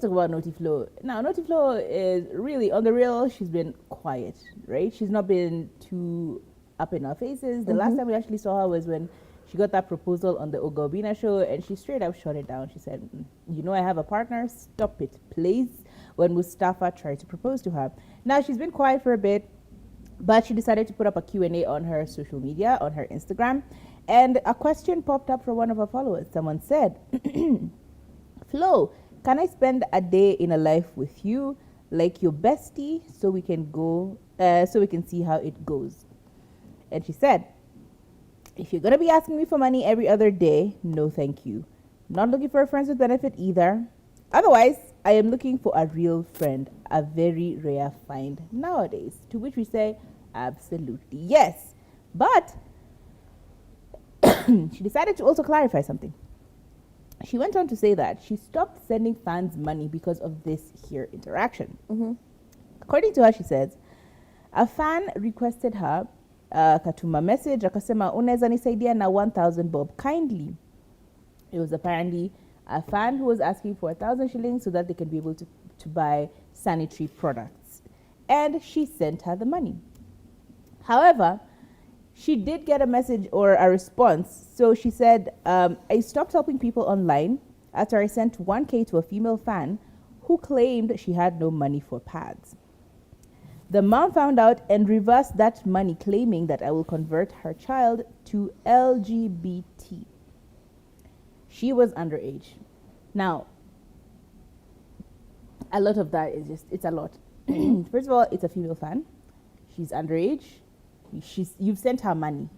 let's talk about Noti Flo. Now, Noti Flo is really, on the real, she's been quiet, right? She's not been too up in our faces. The last time we actually saw her was when she got that proposal on the Ogobina show, and she straight up shut it down. She said, you know, I have a partner, stop it, please, when Mustafa tried to propose to her. Now, she's been quiet for a bit, but she decided to put up a Q&A on her social media, on her Instagram, and a question popped up from one of her followers. Someone said, Flo, can I spend a day in a life with you, like your bestie, so we can see how it goes? And she said, if you're going to be asking me for money every other day, no thank you. Not looking for a friends with benefit either. Otherwise, I am looking for a real friend, a very rare find nowadays. To which we say, absolutely yes. But she decided to also clarify something. She went on to say that she stopped sending fans money because of this here interaction. According to her, she says, a fan requested her katuma message akasema unaweza nisaidia na 1,000 bob kindly. It was apparently a fan who was asking for 1,000 shillings so that they can be able to buy sanitary products. And she sent her the money. However, she did get a message or a response. So she said, I stopped helping people online after I sent 1K to a female fan who claimed she had no money for pads. The mom found out and reversed that money, claiming that I will convert her child to LGBT. She was underage. Now, a lot of that is just, it's a lot. First of all, it's a female fan. She's underage. You've sent her money.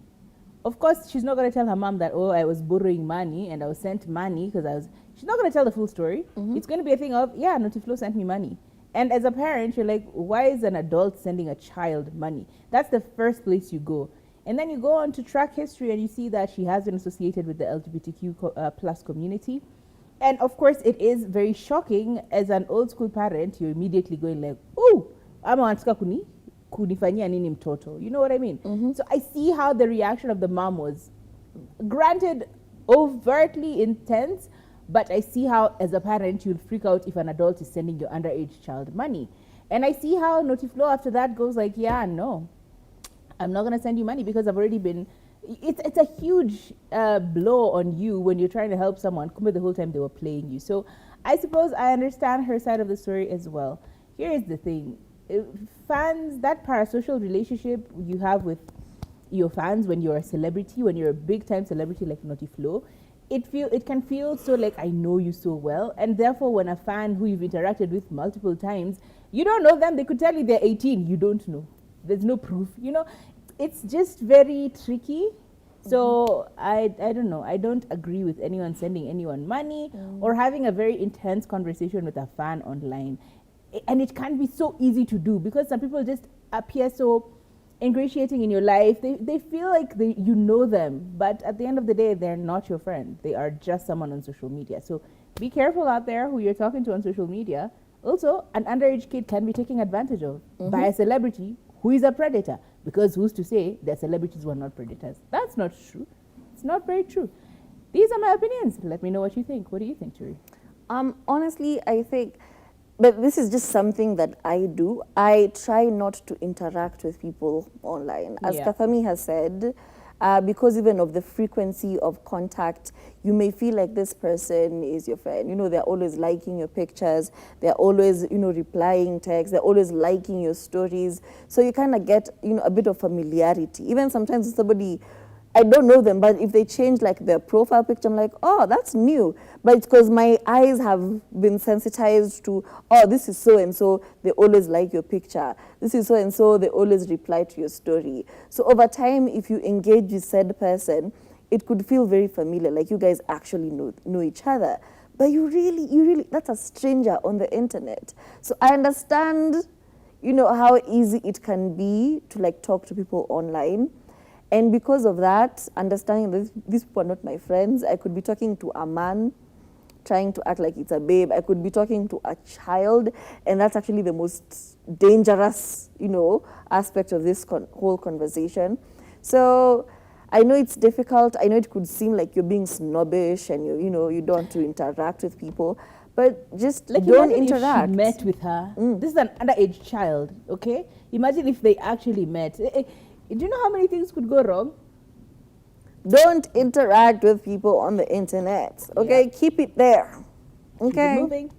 Of course, she's not going to tell her mom that, oh, I was borrowing money and I was sent money because she's not going to tell the full story. It's going to be a thing of, yeah, Noti Flo sent me money. And as a parent, you're like, why is an adult sending a child money? That's the first place you go. And then you go on to track history and you see that she has been associated with the LGBTQ plus community. And of course, it is very shocking as an old school parent, you're immediately going like, ooh, ama wanataka kunifanyia nini mtoto? You know what I mean? So I see how the reaction of the mom was, granted, overtly intense, but I see how, as a parent, you'll freak out if an adult is sending your underage child money. And I see how Noti Flo after that goes like, yeah, no, I'm not going to send you money because I've already been... It's a huge blow on you when you're trying to help someone. The whole time they were playing you. So I suppose I understand her side of the story as well. Here is the thing. Fans, that parasocial relationship you have with your fans when you're a celebrity, when you're a big-time celebrity like Noti Flo, it can feel so like I know you so well, and therefore when a fan who you've interacted with multiple times, you don't know them, they could tell you they're 18, you don't know. There's no proof, you know. It's just very tricky. So I don't know. I don't agree with anyone sending anyone money or having a very intense conversation with a fan online. And it can be so easy to do because some people just appear so ingratiating in your life. They feel like you know them, but at the end of the day, they're not your friend. They are just someone on social media. So be careful out there who you're talking to on social media. Also, an underage kid can be taken advantage of by a celebrity who is a predator, because who's to say that celebrities were not predators? That's not true. It's not very true. These are my opinions. Let me know what you think. What do you think, Churi? Honestly, I think, but this is just something that I do. I try not to interact with people online. As Kathami has said, because even of the frequency of contact, you may feel like this person is your friend. You know, they're always liking your pictures. They're always, you know, replying texts. They're always liking your stories. So you kind of get, you know, a bit of familiarity. Even sometimes somebody, I don't know them, but if they change like their profile picture, I'm like, oh, that's new. But it's because my eyes have been sensitized to, oh, this is so-and-so, they always like your picture. This is so-and-so, they always reply to your story. So over time, if you engage with said person, it could feel very familiar, like you guys actually know each other. But you really, that's a stranger on the internet. So I understand, you know, how easy it can be to like talk to people online. And because of that, understanding that these people are not my friends, I could be talking to a man trying to act like it's a babe. I could be talking to a child, and that's actually the most dangerous, you know, aspect of this whole conversation. So I know it's difficult. I know it could seem like you're being snobbish and you don't want to interact with people. But just Like, don't imagine interact. if she met with her. This is an underage child, okay? Imagine if they actually met. Do you know how many things could go wrong? Don't interact with people on the internet. Okay, Yeah. keep it there. Keep it Okay. moving.